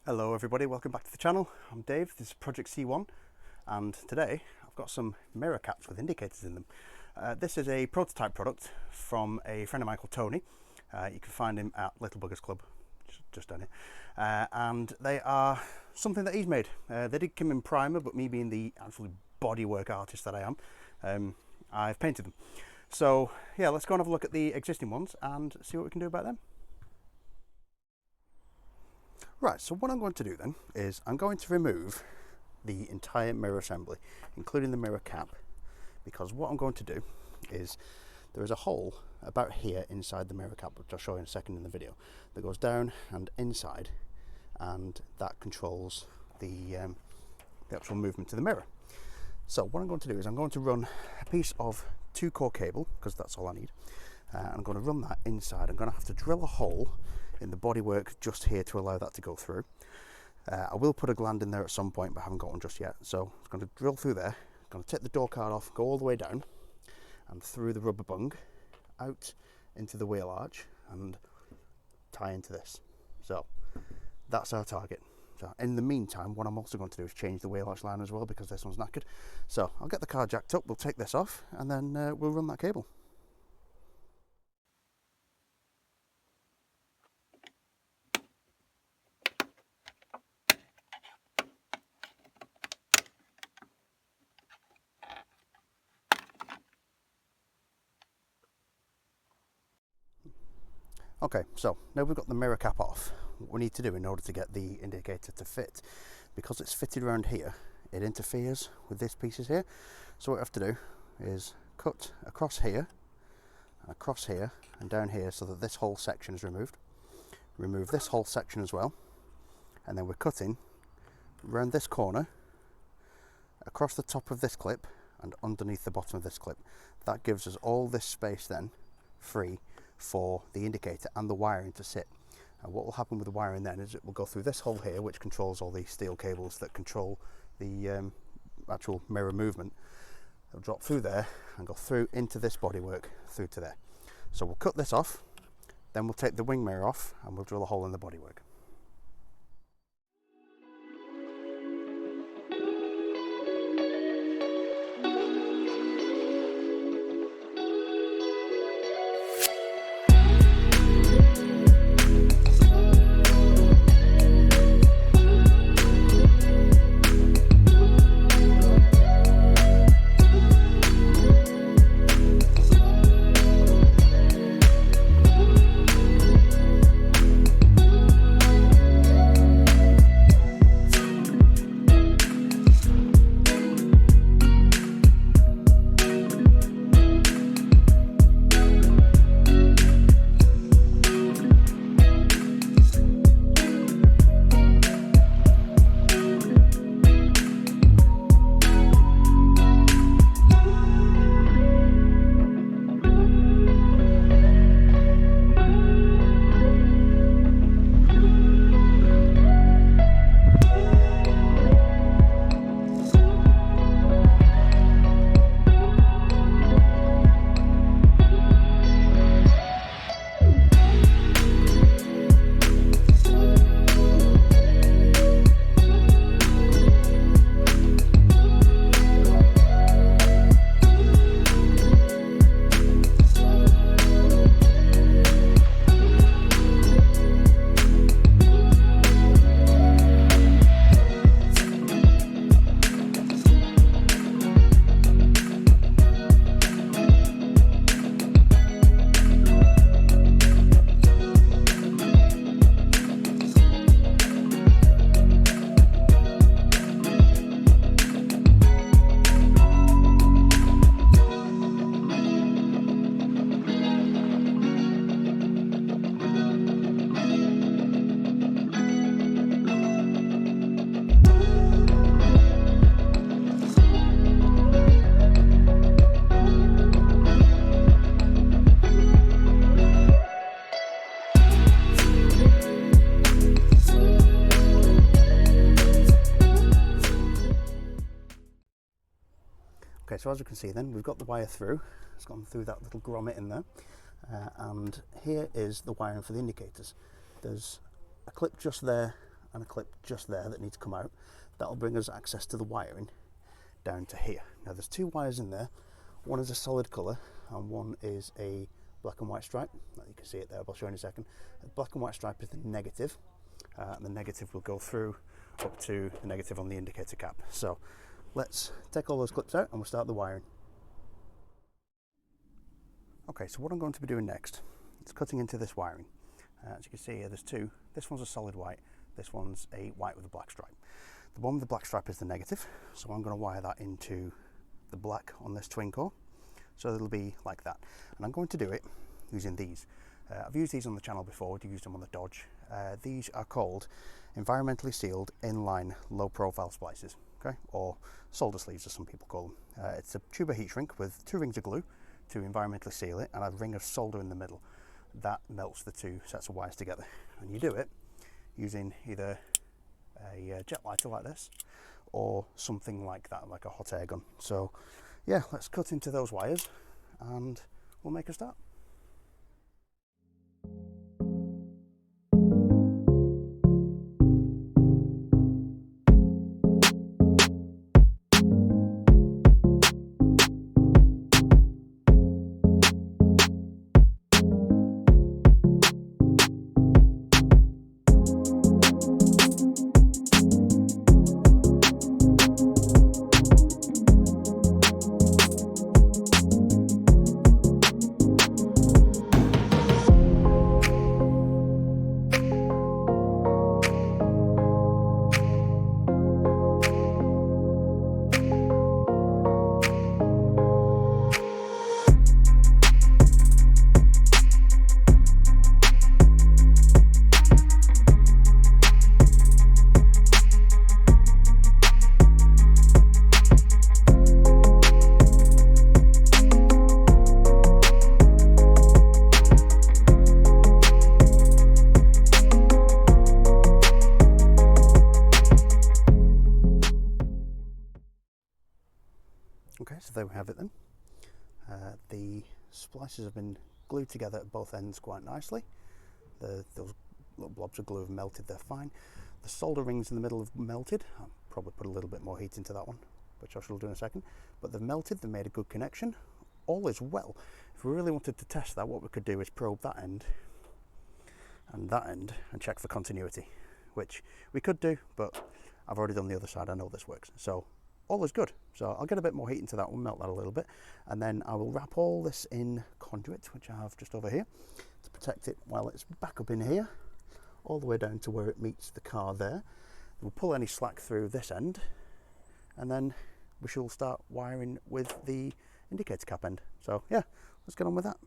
Hello everybody, welcome back to the channel. I'm Dave, this is Project C1, and today I've got some mirror caps with indicators in them. This is a prototype product from a friend of mine called Tony. You can find him at Little Buggers Club, just down here. And they are something that he's made. They did come in primer, but me being the actual bodywork artist that I am, I've painted them. So yeah, let's go and have a look at the existing ones and see what we can do about them. Right, so what I'm going to do then is I'm going to remove the entire mirror assembly, including the mirror cap, because what I'm going to do is there is a hole about here inside the mirror cap, which I'll show you in a second in the video, that goes down and inside, and that controls the actual movement of the mirror. So what I'm going to do is I'm going to run a piece of 2-core cable, because that's all I need. I'm going to run that inside. I'm going to have to drill a hole in the bodywork just here to allow that to go through. I will put a gland in there at some point, but I haven't got one just yet. So I'm going to drill through there, I'm going to take the door card off, go all the way down and through the rubber bung, out into the wheel arch and tie into this. So that's our target. So in the meantime, what I'm also going to do is change the wheel arch line as well, because this one's knackered. So I'll get the car jacked up, we'll take this off, and then we'll run that cable. Okay, so now we've got the mirror cap off, what we need to do in order to get the indicator to fit, because it's fitted around here, it interferes with these pieces here. So what we have to do is cut across here, and down here, so that this whole section is removed. Remove this whole section as well, and then we're cutting around this corner, across the top of this clip, and underneath the bottom of this clip. That gives us all this space then free for the indicator and the wiring to sit. And what will happen with the wiring then is it will go through this hole here, which controls all these steel cables that control the actual mirror movement. It'll drop through there and go through into this bodywork through to there. So we'll cut this off, then we'll take the wing mirror off and we'll drill a hole in the bodywork. Okay, so as you can see then, we've got the wire through. It's gone through that little grommet in there. And here is the wiring for the indicators. There's a clip just there and a clip just there that needs to come out. That'll bring us access to the wiring down to here. Now there's two wires in there. One is a solid colour and one is a black and white stripe. You can see it there, I'll show you in a second. The black and white stripe is the negative, and the negative will go through up to the negative on the indicator cap. So let's take all those clips out and we'll start the wiring. Okay, so what I'm going to be doing next is cutting into this wiring. As you can see here, there's two. This one's a solid white, this one's a white with a black stripe. The one with the black stripe is the negative, so I'm going to wire that into the black on this twin core. So it'll be like that. And I'm going to do it using these. I've used these on the channel before, I've used them on the Dodge. These are called environmentally sealed inline low profile splices, okay? Or solder sleeves as some people call them. It's a tube of heat shrink with 2 rings of glue to environmentally seal it and a ring of solder in the middle. That melts the 2 sets of wires together. And you do it using either a jet lighter like this or something like that, like a hot air gun. So yeah, let's cut into those wires and we'll make a start. Okay, so there we have it then. The splices have been glued together at both ends quite nicely. Those little blobs of glue have melted, they're fine. The solder rings in the middle have melted. I'll probably put a little bit more heat into that one, which I shall do in a second. But they've melted, they've made a good connection. All is well. If we really wanted to test that, what we could do is probe that end and that end and check for continuity, which we could do, but I've already done the other side, I know this works. So all is good. So I'll get a bit more heat into that one, melt that a little bit, and then I will wrap all this in conduit, which I have just over here, to protect it while it's back up in here, all the way down to where it meets the car there. We'll pull any slack through this end, and then we shall start wiring with the indicator cap end. So yeah, let's get on with that.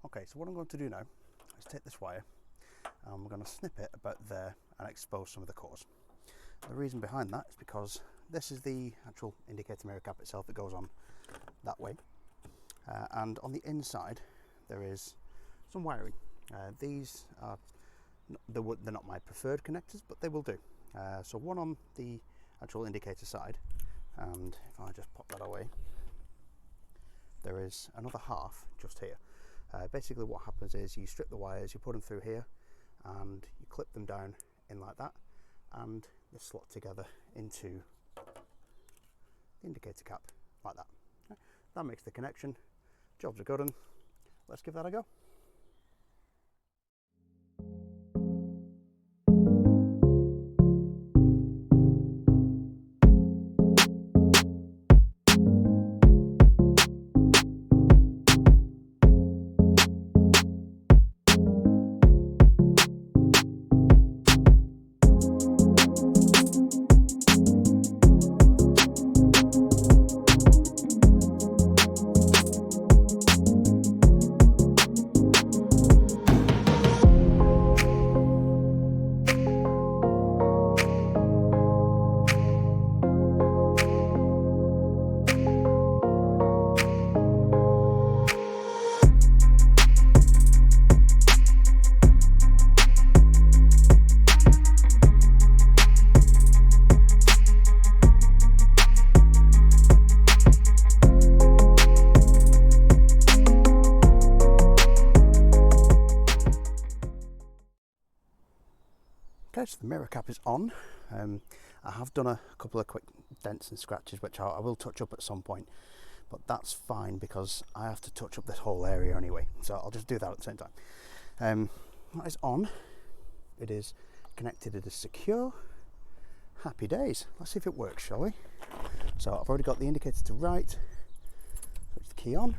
Okay, so what I'm going to do now is take this wire and we're going to snip it about there and expose some of the cores. The reason behind that is because this is the actual indicator mirror cap itself that goes on that way, and on the inside there is some wiring. These are they're not my preferred connectors, but they will do. So one on the actual indicator side, and if I just pop that away, there is another half just here. Basically what happens is you strip the wires, you put them through here and you clip them down in like that, and they slot together into the indicator cap like that. Okay. That makes the connection. Jobs are good, and let's give that a go. mirror cap is on. I have done a couple of quick dents and scratches, which I will touch up at some point, but that's fine because I have to touch up this whole area anyway, so I'll just do that at the same time. That is on. It is connected. It is secure. Happy days. Let's see if it works, shall we? So I've already got the indicator to right. Switch the key on.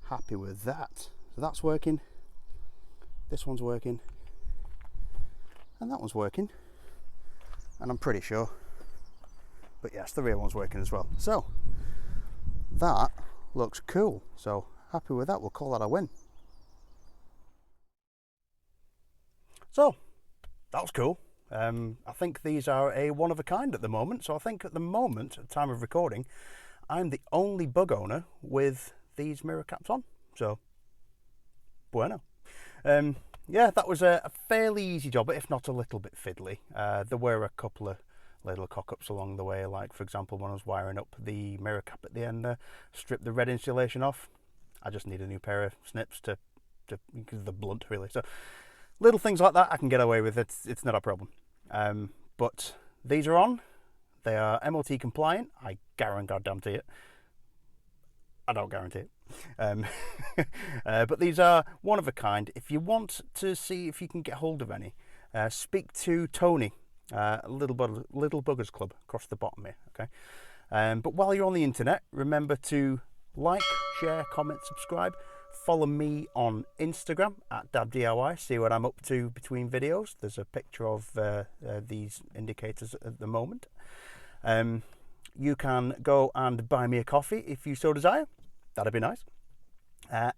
Happy with that. So that's working. This one's working. And that one's working. And I'm pretty sure. But yes, the rear one's working as well. So that looks cool. So happy with that. We'll call that a win. So that was cool. I think these are a one of a kind at the moment. So I think at the moment, at the time of recording, I'm the only bug owner with these mirror caps on. So, bueno. Yeah, that was a fairly easy job, if not a little bit fiddly. There were a couple of little cock-ups along the way, like for example when I was wiring up the mirror cap at the end, strip the red insulation off. I just need a new pair of snips to because of the blunt really. So little things like that I can get away with. It's not a problem. But these are on. They are MOT compliant. I guarantee it. I don't guarantee it. But these are one of a kind. If you want to see if you can get hold of any, speak to Tony, Little Buggers Club across the bottom here. Okay. But while you're on the internet, remember to like, share, comment, subscribe. Follow me on Instagram at DabDIY. See what I'm up to between videos. There's a picture of these indicators at the moment. You can go and buy me a coffee if you so desire. That'd be nice.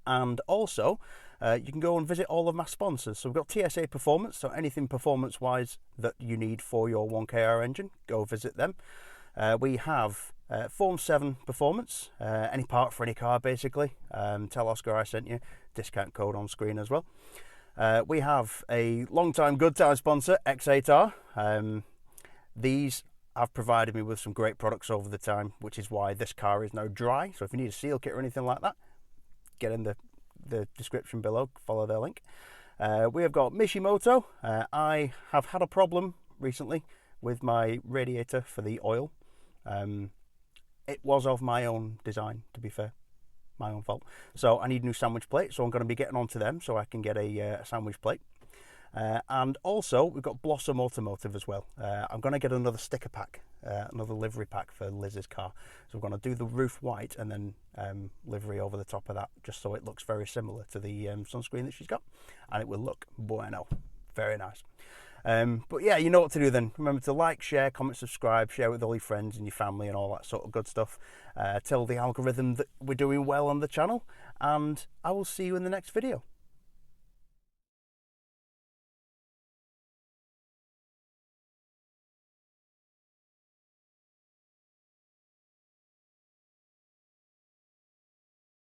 And also, you can go and visit all of my sponsors. So we've got TSA Performance, so anything performance-wise that you need for your 1KR engine, go visit them. We have Form 7 Performance, any part for any car basically. Tell Oscar I sent you, discount code on screen as well. We have a long-time good time sponsor, X8R. These have provided me with some great products over the time, which is why this car is now dry. So if you need a seal kit or anything like that, get in the description below, follow their link. We have got Mishimoto. I have had a problem recently with my radiator for the oil. It was of my own design, to be fair, my own fault. So I need a new sandwich plate, so I'm going to be getting onto them so I can get a sandwich plate. And also we've got Blossom Automotive as well. I'm going to get another sticker pack, another livery pack for Liz's car. So we're going to do the roof white and then livery over the top of that, just so it looks very similar to the sunscreen that she's got, and it will look bueno, very nice. But yeah, you know what to do then. Remember to like, share, comment, subscribe, share with all your friends and your family and all that sort of good stuff. Tell the algorithm that we're doing well on the channel, and I will see you in the next video.